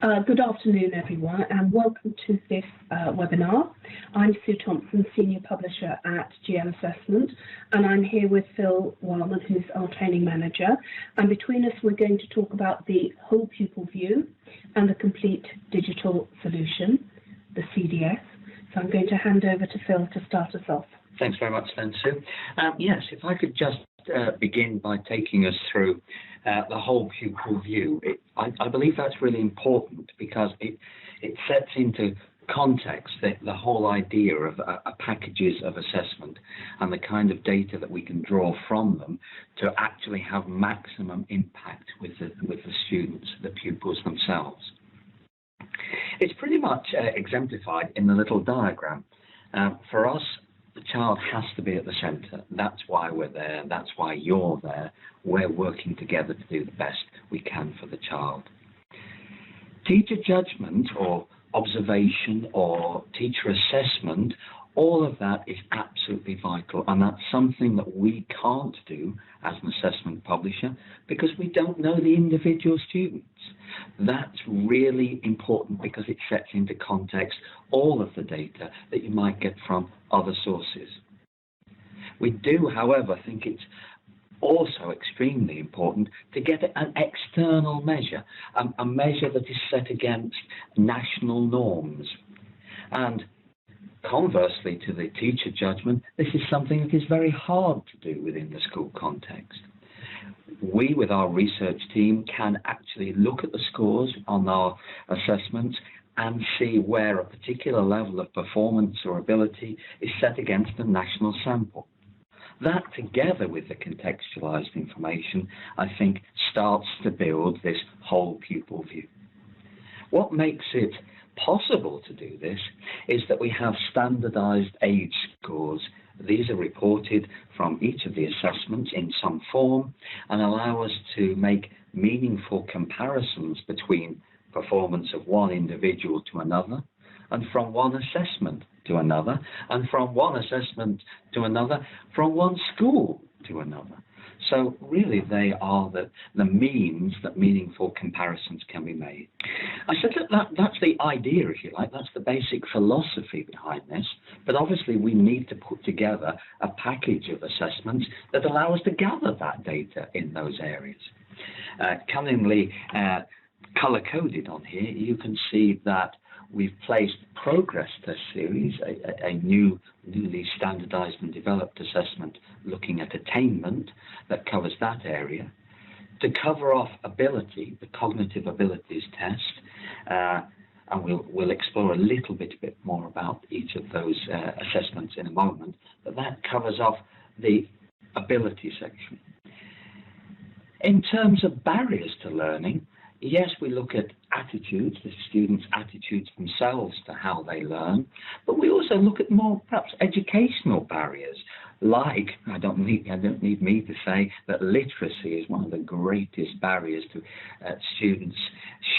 Good afternoon, everyone, and welcome to this webinar. I'm Sue Thompson, Senior Publisher at GL Assessment, and I'm here with Phil Wileman, who's our Training Manager. And between us, we're going to talk about the whole pupil view and the complete digital solution, the CDS. So I'm going to hand over to Phil to start us off. Thanks very much, then, Sue. Yes, if I could just begin by taking us through the whole pupil view. I believe that's really important because it sets into context the whole idea of packages of assessment and the kind of data that we can draw from them to actually have maximum impact with the students, the pupils themselves. It's pretty much exemplified in the little diagram. For us, the child has to be at the centre. That's why we're there. That's why you're there. We're working together to do the best we can for the child. Teacher judgment or observation or teacher assessment, all of that is absolutely vital, and that's something that we can't do as an assessment publisher because we don't know the individual students. That's really important because it sets into context all of the data that you might get from other sources. We do, however, think it's also extremely important to get an external measure, a measure that is set against national norms. And conversely to the teacher judgment, this is something that is very hard to do within the school context. We, with our research team, can actually look at the scores on our assessments and see where a particular level of performance or ability is set against a national sample. That, together with the contextualized information, I think starts to build this whole pupil view. What makes it possible to do this is that we have standardized age scores. These are reported from each of the assessments in some form and allow us to make meaningful comparisons between performance of one individual to another, and from one assessment to another, and from one assessment to another, from one school to another. So really they are the means that meaningful comparisons can be made. I said that's the idea, if you like, that's the basic philosophy behind this, but obviously we need to put together a package of assessments that allow us to gather that data in those areas. Cunningly color-coded on here, you can see that we've placed progress test series, a newly standardized and developed assessment looking at attainment that covers that area. To cover off ability, the cognitive abilities test, and we'll explore a little bit more about each of those assessments in a moment, but that covers off the ability section. In terms of barriers to learning, yes, we look at attitudes, the students' attitudes themselves to how they learn, but we also look at more perhaps educational barriers, like, I don't need me to say that literacy is one of the greatest barriers to students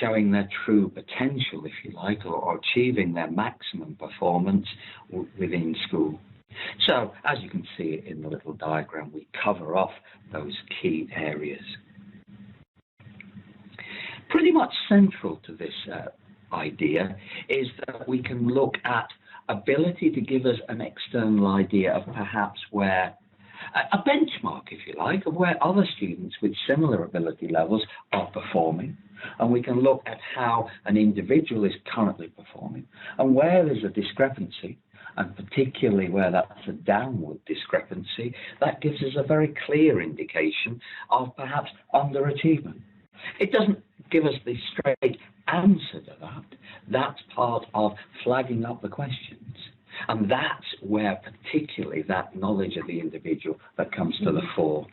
showing their true potential, if you like, or achieving their maximum performance within school. So, as you can see in the little diagram, we cover off those key areas. Pretty much central to this idea is that we can look at ability to give us an external idea of perhaps where a benchmark, if you like, of where other students with similar ability levels are performing. And we can look at how an individual is currently performing and where there's a discrepancy, and particularly where that's a downward discrepancy, that gives us a very clear indication of perhaps underachievement. It doesn't give us the straight answer to that. That's part of flagging up the questions. And that's where particularly that knowledge of the individual that comes to the fore.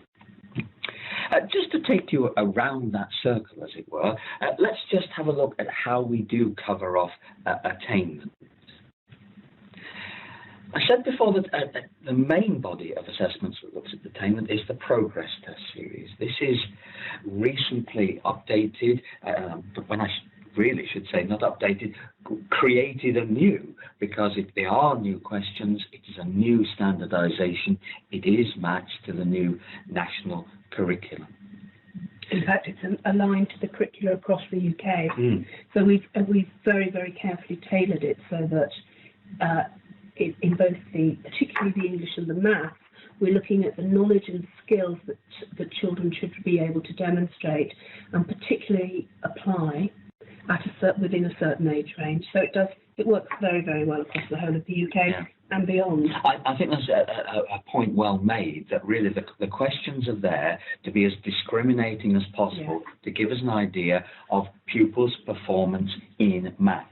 Just to take you around that circle, as it were, let's just have a look at how we do cover off attainment. I said before that the main body of assessments that looks at attainment is the progress test series. This is recently updated, but when I really should say not updated, created anew, because they are new questions, it is a new standardization, it is matched to the new national curriculum. In fact, it's aligned to the curricula across the UK. So we've very, very carefully tailored it so that in both particularly the English and the maths, we're looking at the knowledge and skills that children should be able to demonstrate and particularly apply within a certain age range. So it works very, very well across the whole of the UK and beyond. I think that's a point well made, that really the questions are there to be as discriminating as possible, to give us an idea of pupils' performance in maths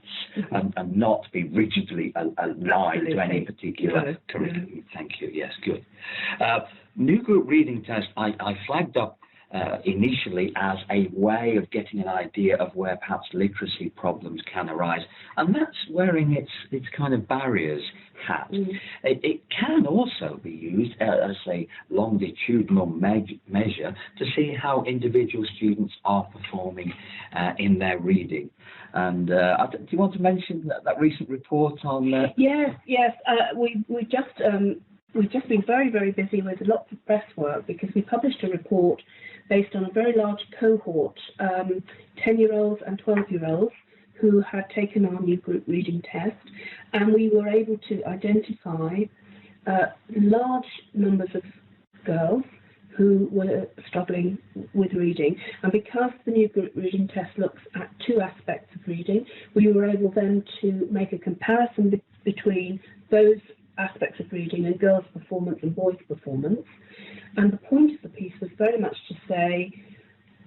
and not be rigidly aligned to any particular curriculum. Thank you. Yes, good. New group reading test, I flagged up initially as a way of getting an idea of where perhaps literacy problems can arise, and that's wearing its kind of barriers hat. It can also be used as a longitudinal measure to see how individual students are performing in their reading. And do you want to mention that recent report on that? Yes. We've just been very, very busy with lots of press work, because we published a report based on a very large cohort, 10-year-olds and 12-year-olds, who had taken our new group reading test, and we were able to identify large numbers of girls who were struggling with reading. And because the new group reading test looks at two aspects of reading, we were able then to make a comparison between those aspects of reading and girls' performance and boys' performance. And the point of the piece was very much to say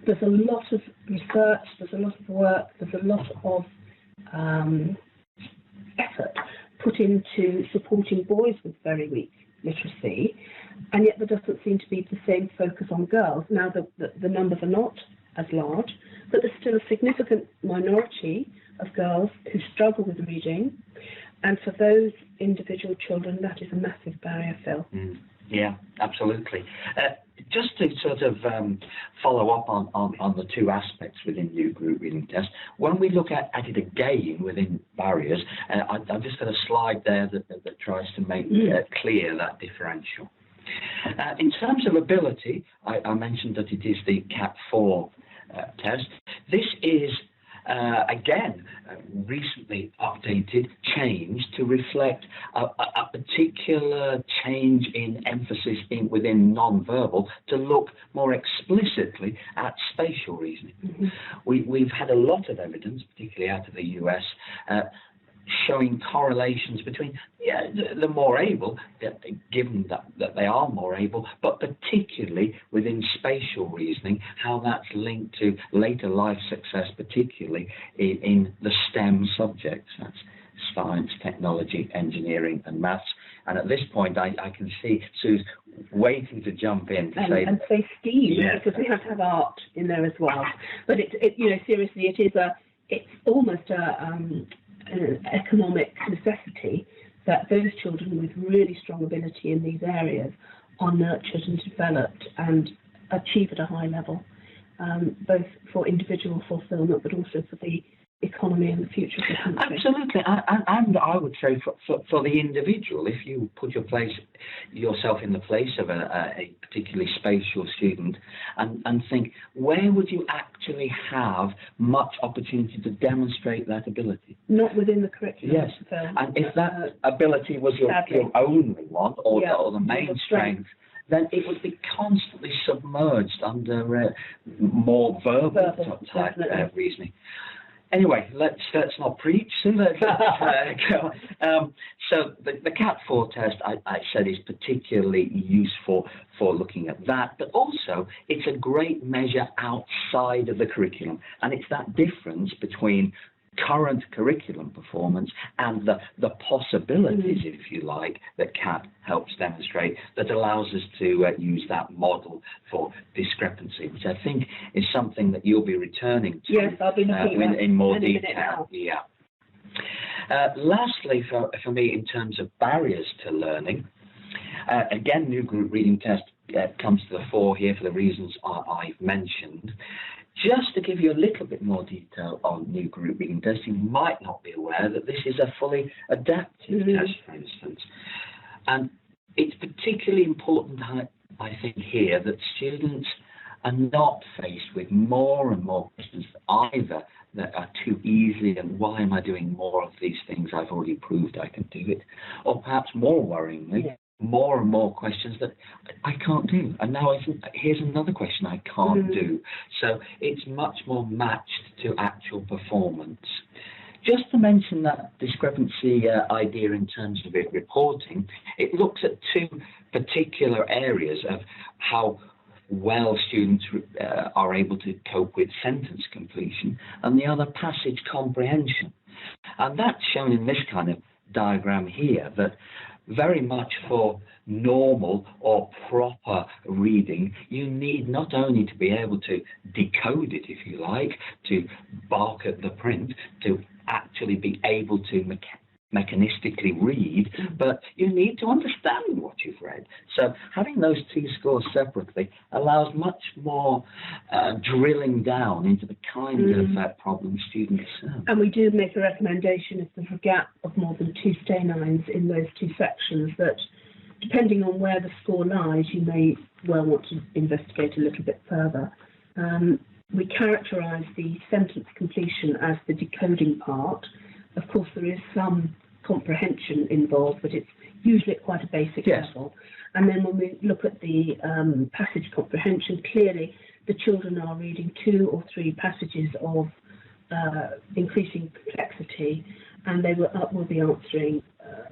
there's a lot of research, there's a lot of work, there's a lot of effort put into supporting boys with very weak literacy, and yet there doesn't seem to be the same focus on girls. Now, the numbers are not as large, but there's still a significant minority of girls who struggle with reading, and for those individual children, that is a massive barrier, Phil. Yeah, absolutely. Just to sort of follow up on the two aspects within new group reading test, when we look at it again within barriers, I've just got a slide there that tries to make clear that differential. In terms of ability, I mentioned that it is the CAT4 test. This is again, recently updated, changed to reflect a particular change in emphasis within non-verbal to look more explicitly at spatial reasoning. We've had a lot of evidence, particularly out of the US, showing correlations between the more able, given that they are more able, but particularly within spatial reasoning, how that's linked to later life success, particularly in the STEM subjects. That's science, technology, engineering, and maths. And at this point, I can see Sue's waiting to jump in to say STEAM, because we have to have art in there as well. But seriously, it's almost an economic necessity that those children with really strong ability in these areas are nurtured and developed and achieve at a high level, both for individual fulfillment but also for the economy and the future of the country. Absolutely, and I would say for the individual, if you put yourself in the place of a particularly spatial student and think, where would you actually have much opportunity to demonstrate that ability? Not within the curriculum. Yes, and if that ability was your only one or the main strength, then it would be constantly submerged under more verbal type reasoning. Anyway, let's not preach. So the CAT4 test, I said, is particularly useful for looking at that, but also it's a great measure outside of the curriculum, and it's that difference between current curriculum performance and the possibilities, if you like, that CAT helps demonstrate, that allows us to use that model for discrepancy, which I think is something that you'll be returning to. Yes, I'll be looking in more detail. Yeah. Lastly, for me, in terms of barriers to learning, again, new group reading test comes to the fore here for the reasons I've mentioned. Just to give you a little bit more detail on new group reading test, you might not be aware that this is a fully adaptive test, for instance. And it's particularly important, I think, here that students are not faced with more and more questions either that are too easy and why am I doing more of these things? I've already proved I can do it. Or perhaps more worryingly, more and more questions that I can't do. And now here's another question I can't do. So it's much more matched to actual performance. Just to mention that discrepancy idea in terms of it reporting, it looks at two particular areas of how well students are able to cope with sentence completion, and the other passage comprehension. And that's shown in this kind of diagram here, that very much for normal or proper reading, you need not only to be able to decode it, if you like, to bark at the print, to actually be able to mechanistically read, but you need to understand what you've read. So having those two scores separately allows much more drilling down into the kind of problem students have. And we do make a recommendation if there's a gap of more than 2 stay lines in those two sections, that depending on where the score lies, you may well want to investigate a little bit further. We characterise the sentence completion as the decoding part. Of course, there is some comprehension involved, but it's usually at quite a basic level. And then when we look at the passage comprehension, clearly the children are reading 2 or 3 passages of increasing complexity, and they will be answering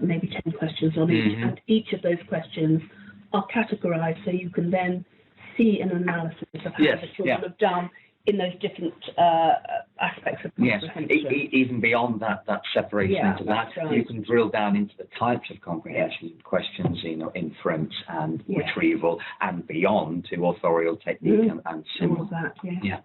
maybe 10 questions on each. And each of those questions are categorised, so you can then see an analysis of how the children have done in those different aspects of comprehension. Yes, even beyond that separation into that, you can drill down into the types of comprehension questions, inference and retrieval, and beyond to authorial technique and similar. All of that,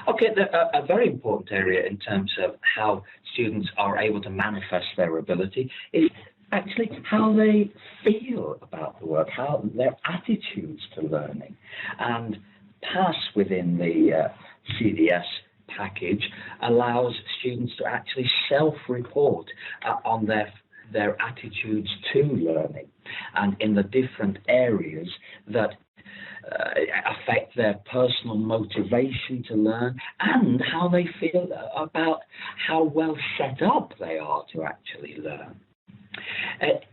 Okay, a very important area in terms of how students are able to manifest their ability is actually how they feel about the work, how their attitudes to learning. And PASS within the CDS package allows students to actually self-report on their attitudes to learning and in the different areas that affect their personal motivation to learn and how they feel about how well set up they are to actually learn.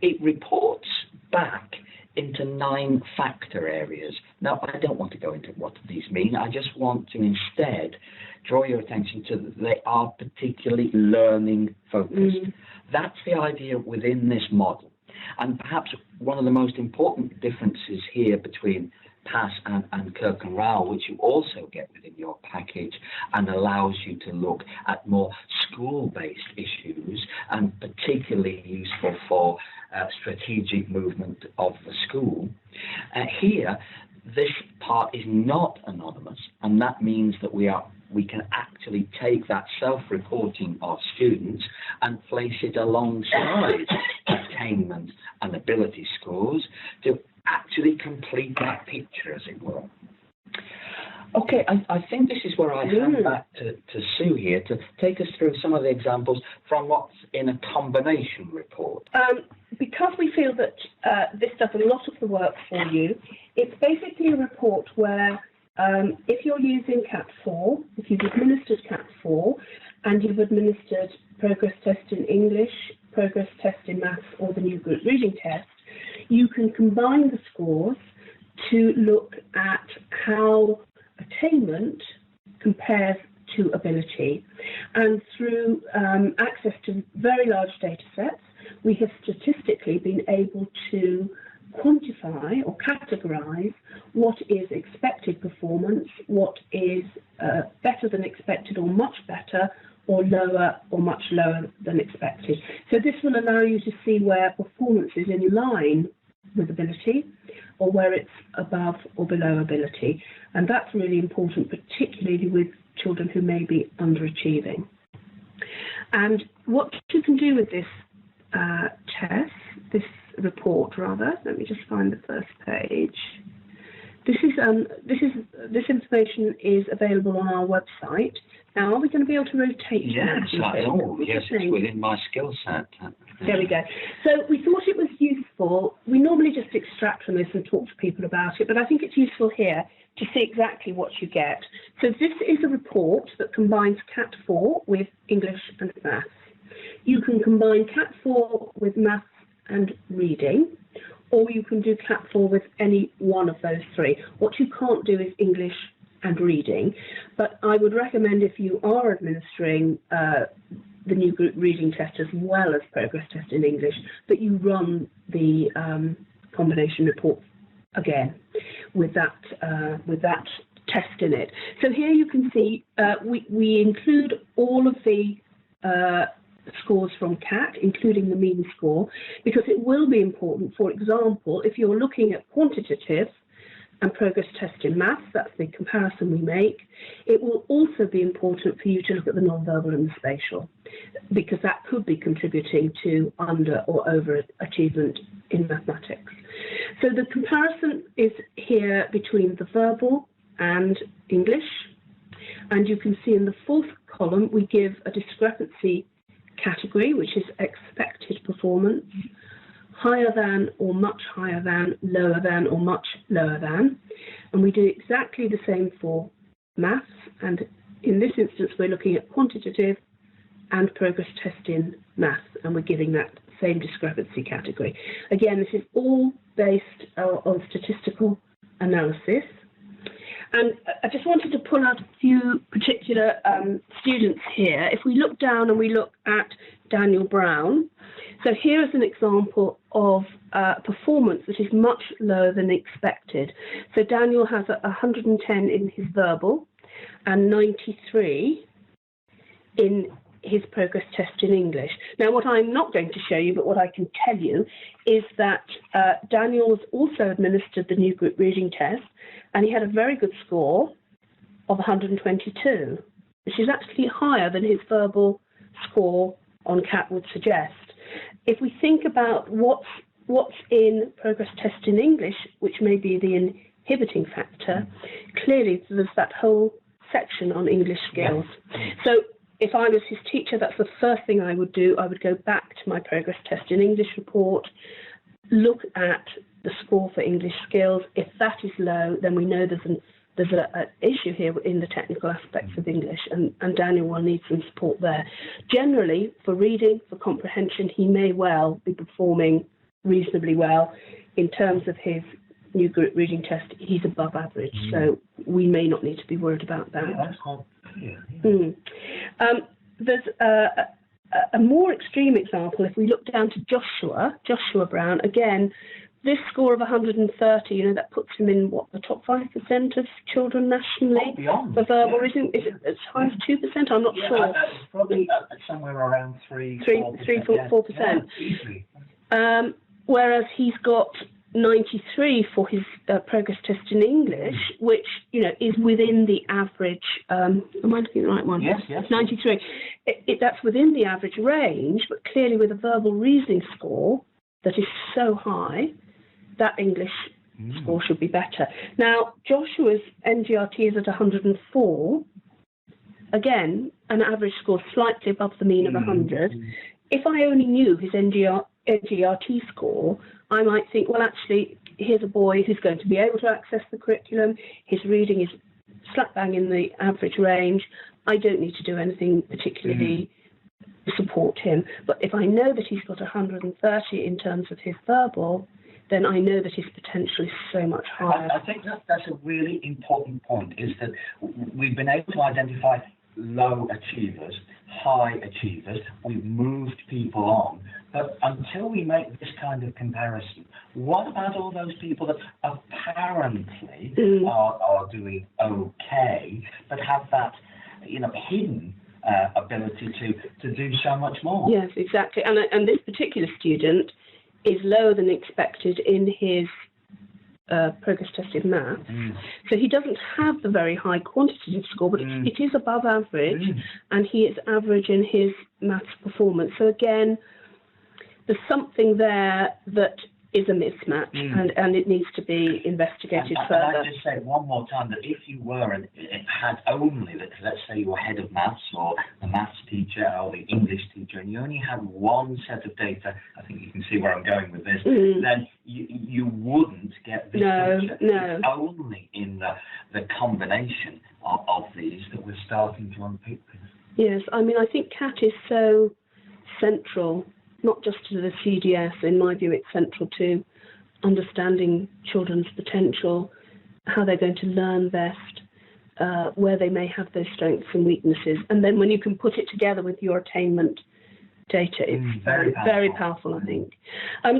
It reports back into 9 factor areas. Now, I don't want to go into what these mean. I just want to instead draw your attention to that they are particularly learning focused. That's the idea within this model. And perhaps one of the most important differences here between PASS and Kirk and Rao, which you also get within your package and allows you to look at more school-based issues and particularly useful for strategic movement of the school. Here, this part is not anonymous, and that means that we can actually take that self-reporting of students and place it alongside attainment and ability scores to actually complete that picture, as it were. Okay, I think this is where I hand back to Sue here to take us through some of the examples from what's in a combination report. Because we feel that this does a lot of the work for you, it's basically a report where if you're using CAT 4, if you've administered CAT 4 and you've administered progress test in English, progress test in maths or the new group reading test, you can combine the scores to look at how attainment compares to ability. And through access to very large data sets, we have statistically been able to quantify or categorize what is expected performance, what is better than expected or much better, or lower or much lower than expected. So this will allow you to see where performance is in line with ability or where it's above or below ability. And that's really important, particularly with children who may be underachieving. And what you can do with this this report rather, let me just find the first page. This information is available on our website. Now, are we going to be able to rotate? Yes, it's within my skill set. There we go. So we thought it was useful useful, we normally just extract from this and talk to people about it, but I think it's useful here to see exactly what you get. So this is a report that combines Cat 4 with English and Maths. You can combine Cat 4 with Maths and Reading, or you can do Cat 4 with any one of those three. What you can't do is English and Reading, but I would recommend, if you are administering the new group reading test as well as progress test in English, that you run the combination report again with that test in it. So here you can see we include all of the scores from CAT, including the mean score, because it will be important. For example, if you're looking at quantitative and progress test in maths, that's the comparison we make, it will also be important for you to look at the non-verbal and the spatial, because that could be contributing to under or over achievement in mathematics. So the comparison is here between the verbal and English, and you can see in the fourth column we give a discrepancy category, which is expected performance, higher than or much higher than, lower than or much lower than. And we do exactly the same for maths, and in this instance we're looking at quantitative and progress test in maths, and we're giving that same discrepancy category. Again, this is all based on statistical analysis. And I just wanted to pull out a few particular students here. If we look down and we look at Daniel Brown, so here is an example of performance that is much lower than expected. So Daniel has 110 in his verbal and 93 in his progress test in English. Now, what I'm not going to show you, but what I can tell you, is that Daniel was also administered the new group reading test, and he had a very good score of 122, which is actually higher than his verbal score on CAT would suggest. If we think about what's in progress test in English, which may be the inhibiting factor, clearly there's that whole section on English skills. Yeah. So if I was his teacher, that's the first thing I would do. I would go back to my progress test in English report, look at the score for English skills. If that is low, then we know there's an issue here in the technical aspects of English, and Daniel will need some support there. Generally, for reading, for comprehension, he may well be performing reasonably well. In terms of his new group reading test, he's above average, so we may not need to be worried about that. Yeah, that's quite clear. Yeah. There's a more extreme example. If we look down to Joshua Brown, again, this score of 130, that puts him in, what, the top 5% of children nationally? Beyond. For verbal, is it as high as 2%? I'm not sure. It's probably somewhere around 4%. Yeah, easily. Whereas he's got 93 for his progress test in English, which, is within the average. Am I looking at the right one? Yes. 93. That's within the average range, but clearly with a verbal reasoning score that is so high, that English score should be better. Now, Joshua's NGRT is at 104. Again, an average score slightly above the mean of 100. If I only knew his NGRT score, I might think, well, actually, here's a boy who's going to be able to access the curriculum. His reading is slap bang in the average range. I don't need to do anything particularly to support him. But if I know that he's got 130 in terms of his verbal, then I know that his potential is so much higher. I think that's a really important point, is that we've been able to identify low achievers, high achievers. We've moved people on. But until we make this kind of comparison, what about all those people that apparently are doing okay, but have that, hidden ability to do so much more? Yes, exactly. And this particular student is lower than expected in his progress test in maths. So he doesn't have the very high quantitative score, but it is above average, and he is average in his maths performance. So again, there's something there that is a mismatch, and it needs to be investigated further. And I'd just say one more time that if you were and it had only, let's say you were head of maths or the maths teacher or the English teacher, and you only had one set of data, I think you can see where I'm going with this, then you wouldn't get this picture. No. It's only in the combination of these that we're starting to unpick this. Yes, I mean, I think CAT is so central, not just to the CDS. In my view, it's central to understanding children's potential, how they're going to learn best, where they may have those strengths and weaknesses. And then when you can put it together with your attainment data, it's very powerful, I think.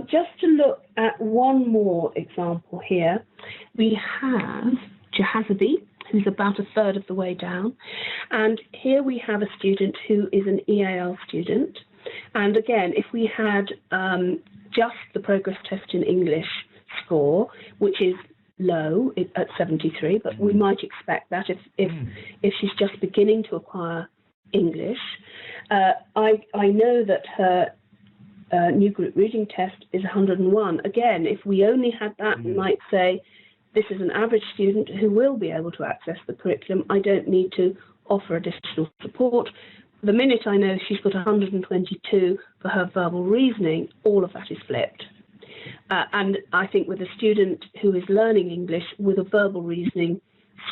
Just to look at one more example here, we have Jahazabi, who's about a third of the way down. And here we have a student who is an EAL student. And again, if we had just the progress test in English score, which is low at 73, but we might expect that if she's just beginning to acquire English. I know that her new group reading test is 101. Again, if we only had that, we might say, this is an average student who will be able to access the curriculum. I don't need to offer additional support. The minute I know she's got 122 for her verbal reasoning, all of that is flipped. And I think with a student who is learning English with a verbal reasoning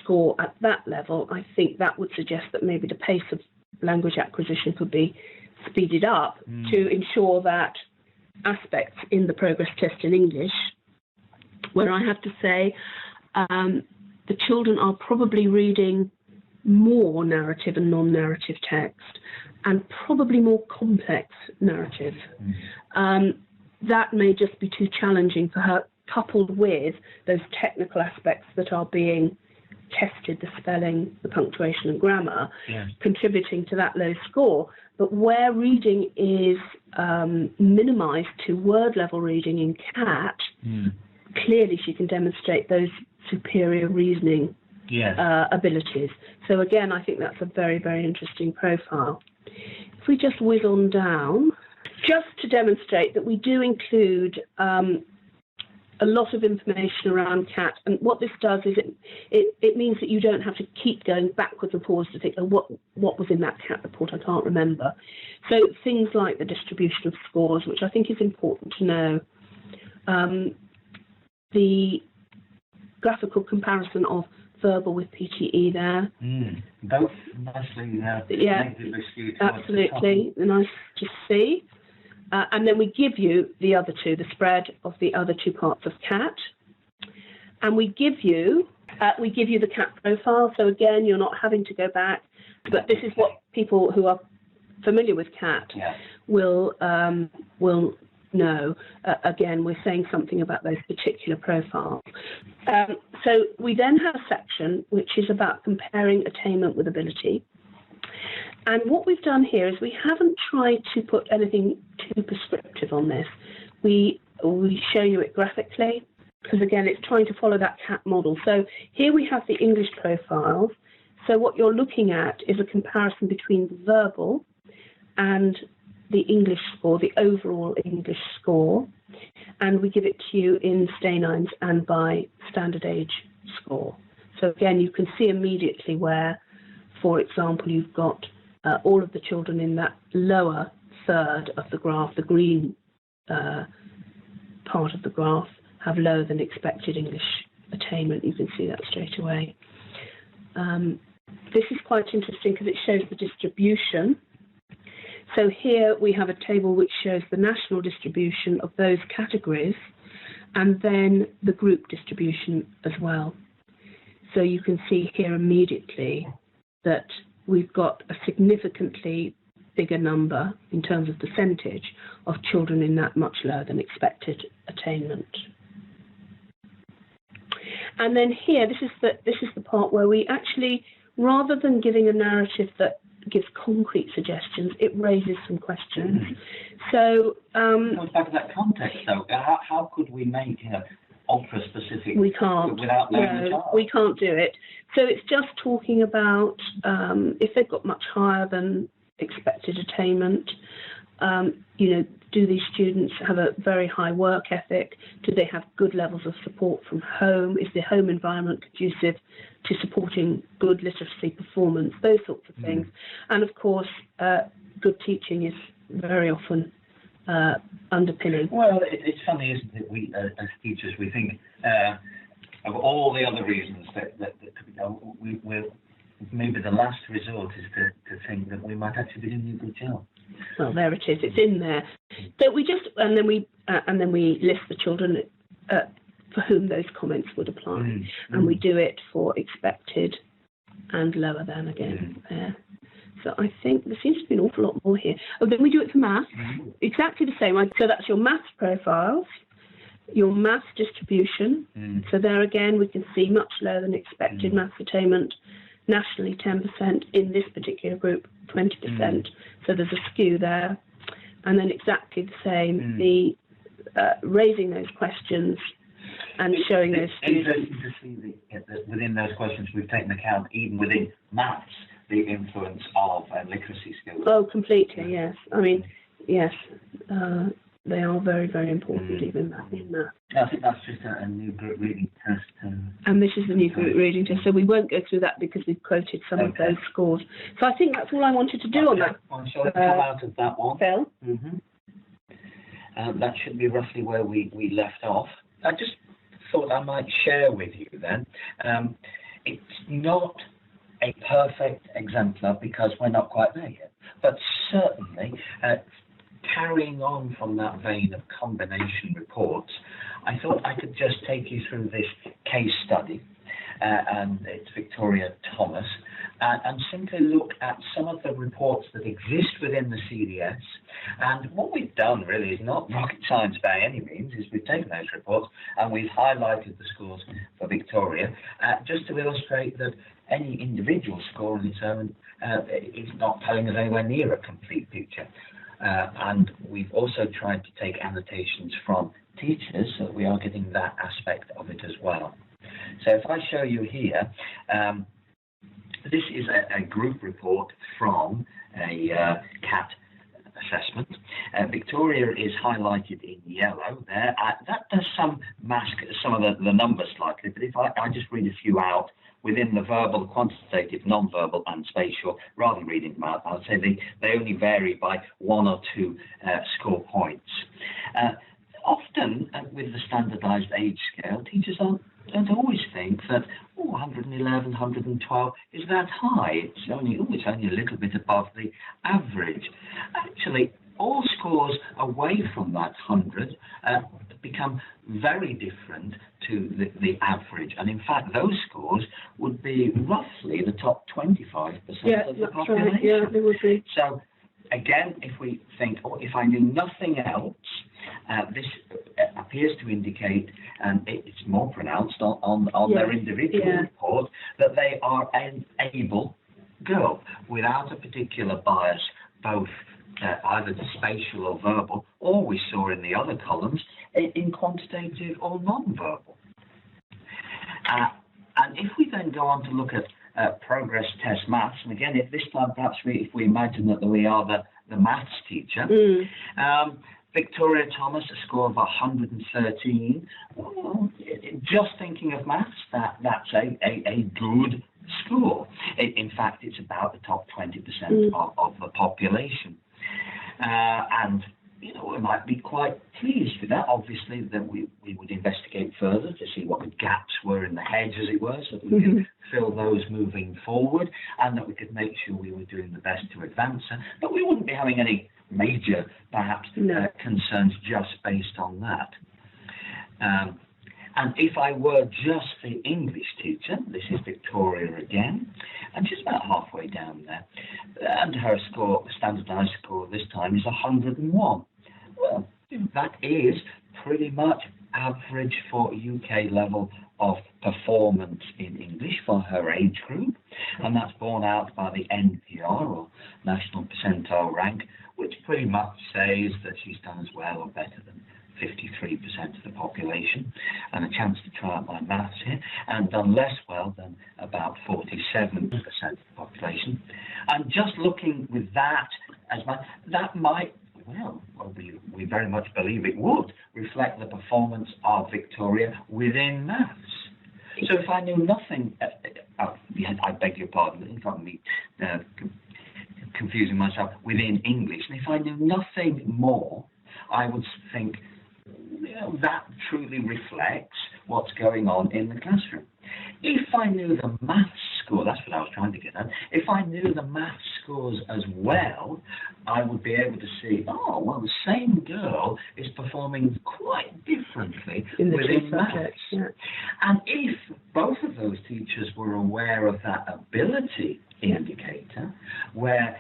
score at that level, I think that would suggest that maybe the pace of language acquisition could be speeded up to ensure that aspects in the progress test in English, where I have to say the children are probably reading more narrative and non-narrative text, and probably more complex narrative. That may just be too challenging for her, coupled with those technical aspects that are being tested, the spelling, the punctuation and grammar, contributing to that low score. But where reading is minimised to word level reading in CAT, clearly she can demonstrate those superior reasoning abilities. So again, I think that's a very, very interesting profile. If we just whiz on down, just to demonstrate that we do include a lot of information around CAT, and what this does is it means that you don't have to keep going backwards and forwards to think, oh, what was in that CAT report, I can't remember. So things like the distribution of scores, which I think is important to know, the graphical comparison of verbal with PTE there. Both nicely skewed. Absolutely, nice to see. And then we give you the other two, the spread of the other two parts of CAT, and we give you the CAT profile. So again, you're not having to go back, but this is what people who are familiar with CAT will know. Again, we're saying something about those particular profiles. So we then have a section which is about comparing attainment with ability. And what we've done here is we haven't tried to put anything too prescriptive on this. We show you it graphically, because again, it's trying to follow that CAT model. So here we have the English profiles. So what you're looking at is a comparison between the verbal and the English score, the overall English score, and we give it to you in Steinheim's and by standard age score. So again, you can see immediately where, for example, you've got all of the children in that lower third of the graph, the green part of the graph, have lower than expected English attainment. You can see that straight away. This is quite interesting because it shows the distribution. So here we have a table which shows the national distribution of those categories and then the group distribution as well. So you can see here immediately that we've got a significantly bigger number in terms of percentage of children in that much lower than expected attainment. And then here, this is the part where we actually, rather than giving a narrative that gives concrete suggestions, it raises some questions. So it goes back to that context, though. How could we make ultra specific? We can't. Without language. No, we can't do it. So it's just talking about if they've got much higher than expected attainment, you know, do these students have a very high work ethic? Do they have good levels of support from home? Is the home environment conducive to supporting good literacy performance? Those sorts of things. And of course, good teaching is very often underpinning. Well, it's funny, isn't it? We, as teachers, we think of all the other reasons that we're maybe the last resort is to think that we might actually be doing a good job. Well, there it is. It's in there. But we just and then we list the children for whom those comments would apply, and we do it for expected and lower than again there. So I think there seems to be an awful lot more here. Oh, then we do it for maths, exactly the same. So that's your maths profiles, your maths distribution. So there again, we can see much lower than expected maths attainment, nationally 10%, in this particular group 20%. So there's a skew there. And then exactly the same, the raising those questions and showing those students. It's interesting to see that within those questions we've taken account, even within maths, the influence of literacy skills. Oh, completely, yes. I mean, yes, they are very, very important even in math. I think that's just a new group reading test. And this is the new group reading test, so we won't go through that because we've quoted some of those scores. So I think that's all I wanted to do on that. Well, shall we come out of that one? Phil? That should be roughly where we left off. I just thought I might share with you then. It's not a perfect exemplar because we're not quite there yet, but certainly carrying on from that vein of combination reports, I thought I could just take you through this case study, and it's Victoria Thomas, and simply look at some of the reports that exist within the CDS. And what we've done really is not rocket science by any means, is we've taken those reports and we've highlighted the scores for Victoria, just to illustrate that any individual score on its own is not telling us anywhere near a complete picture. And we've also tried to take annotations from teachers so that we are getting that aspect of it as well. So if I show you here, this is a group report from a CAT assessment. Victoria is highlighted in yellow there. That does mask some of the numbers slightly, but if I just read a few out within the verbal, quantitative, non-verbal and spatial, rather than reading them out, I would say they only vary by 1 or 2 score points. Often with the standardized age scale, teachers don't always think that 111, 112 is that high. It's only a little bit above the average. Actually, all scores away from that 100 become very different to the average. And in fact, those scores would be roughly the top 25% of the population. Right. Yeah, they would be. So again, if we think, if I knew nothing else, this appears to indicate, and it's more pronounced on their individual report, that they are an able girl without a particular bias, both either to spatial or verbal, or we saw in the other columns, in quantitative or non-verbal. And if we then go on to look at progress test maths, and again, this time perhaps if we imagine that we are the maths teacher, Victoria Thomas, a score of 113. Well, just thinking of maths, that's a good score. In fact, it's about the top 20% of the population. And we might be quite pleased with that. Obviously, that we would investigate further to see what the gaps were in the hedge, as it were, so that we could fill those moving forward, and that we could make sure we were doing the best to advance her. But we wouldn't be having any major, perhaps, concerns just based on that. And if I were just the English teacher, this is Victoria again, and she's about halfway down there, and her score, standardised score this time, is 101. Well, that is pretty much average for UK level of performance in English for her age group, and that's borne out by the NPR, or National Percentile Rank, which pretty much says that she's done as well or better than 53% of the population, and a chance to try out my maths here, and done less well than about 47% of the population. And just looking with that as that might, well, we very much believe it would reflect the performance of Victoria within maths. So if I knew nothing, I beg your pardon, if I'm confusing myself, within English, and if I knew nothing more, I would think, that truly reflects what's going on in the classroom. If I knew the maths score, that's what I was trying to get at, if I knew the maths scores as well, I would be able to see, the same girl is performing quite differently within maths. Yeah. And if both of those teachers were aware of that ability indicator, where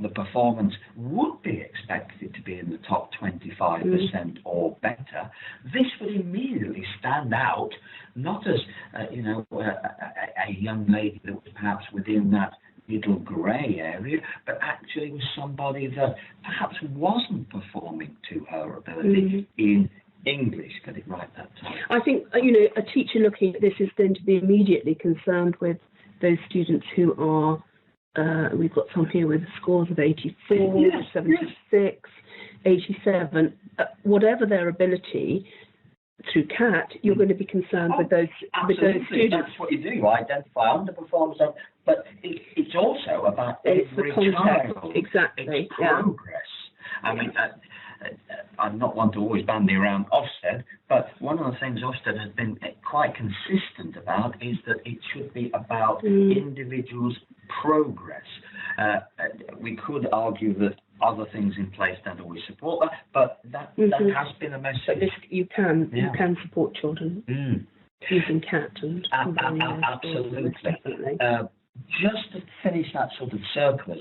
the performance would be expected to be in the top 25% or better, this would immediately stand out, not as a young lady that was perhaps within that middle grey area, but actually was somebody that perhaps wasn't performing to her ability in English. Got it right that time. I think, a teacher looking at this is going to be immediately concerned with those students who are, we've got some here with scores of 84, 76, 87, whatever their ability through CAT, you're going to be concerned with those students. That's what you do. You identify underperformers, but it's also about every child. Exactly. It's progress. I mean, I'm not one to always bandy around Ofsted, but one of the things Ofsted has been quite consistent about is that it should be about individuals' progress. We could argue that other things in place don't always support that, but that has been a message. But you can support children using CAT and absolutely. Definitely. Just to finish that sort of circle,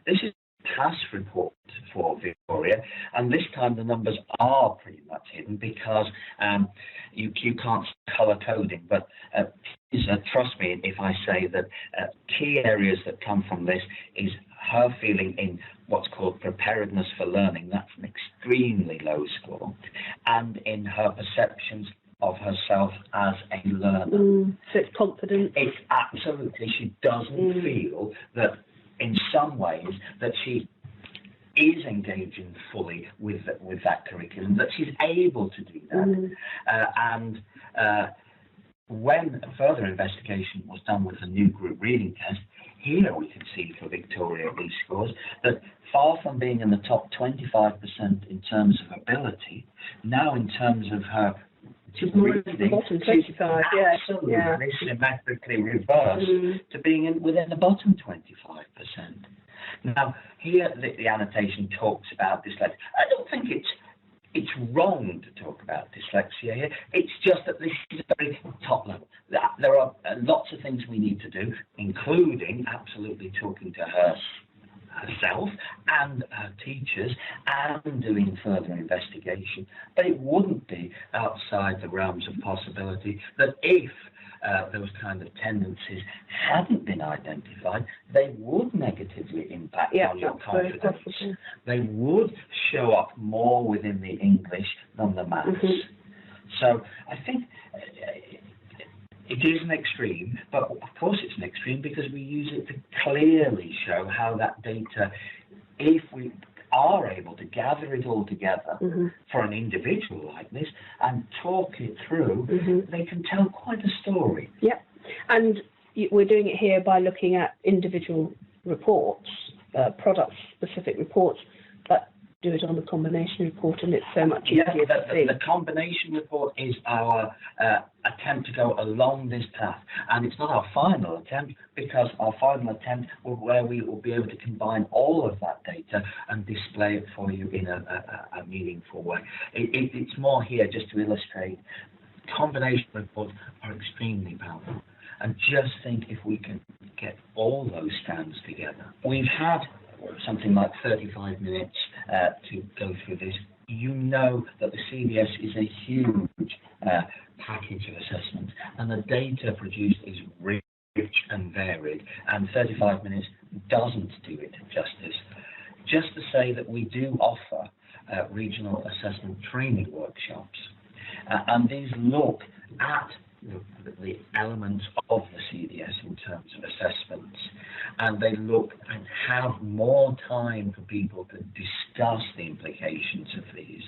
this is a class report for Victoria, and this time the numbers are pretty much hidden because you can't colour coding, but trust me if I say that key areas that come from this is her feeling in what's called preparedness for learning. That's an extremely low score, and in her perceptions of herself as a learner. So it's confidence. It's absolutely, she doesn't feel that in some ways that she is engaging fully with that curriculum, that she's able to do that. When further investigation was done with the new group reading test, here we can see for Victoria at these scores that far from being in the top 25% in terms of ability, now in terms of her reading, she's absolutely symmetrically reversed to being within the bottom 25%. Now, here the annotation talks about dyslexia. I don't think it's wrong to talk about dyslexia here. It's just that this is a very top level. There are lots of things we need to do, including absolutely talking to herself and her teachers and doing further investigation. But it wouldn't be outside the realms of possibility that if those kind of tendencies hadn't been identified, they would negatively impact on your confidence. They would show up more within the English than the maths. So I think it is an extreme, but of course it's an extreme because we use it to clearly show how that data, if we are able to gather it all together for an individual like this and talk it through, they can tell quite a story. Yep. And we're doing it here by looking at individual reports, product-specific reports, but do it on the combination report, and it's so much easier to see. The combination report is our attempt to go along this path, and it's not our final attempt, because our final attempt where we will be able to combine all of that data and display it for you in a meaningful way. It's more here just to illustrate combination reports are extremely powerful. And just think if we can get all those strands together. We've had something like 35 minutes to go through this. You know that the CBS is a huge package of assessments, and the data produced is rich and varied, and 35 minutes doesn't do it justice. Just to say that we do offer regional assessment training workshops, and these look at the elements of the CDS in terms of assessments, and they look and have more time for people to discuss the implications of these.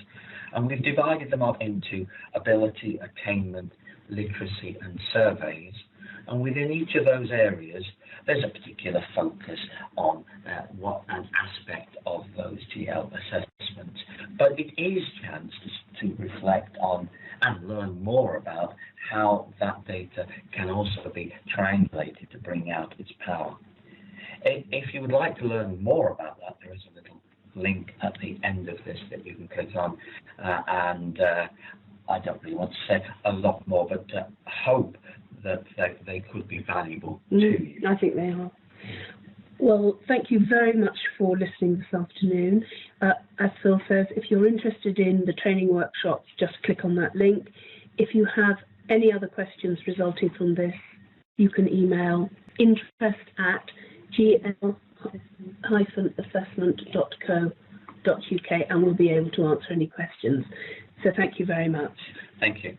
And we've divided them up into ability, attainment, literacy, and surveys. And within each of those areas, there's a particular focus on what an aspect of those GL assessments. But it is a chance to reflect on and learn more about how that data can also be triangulated to bring out its power. If you would like to learn more about that, there is a little link at the end of this that you can click on. I don't really want to say a lot more, but hope that they could be valuable to you. I think they are. Well, thank you very much for listening this afternoon. As Phil says, if you're interested in the training workshops, just click on that link. If you have any other questions resulting from this, you can email interest@gl-assessment.co.uk and we'll be able to answer any questions. So thank you very much. Thank you.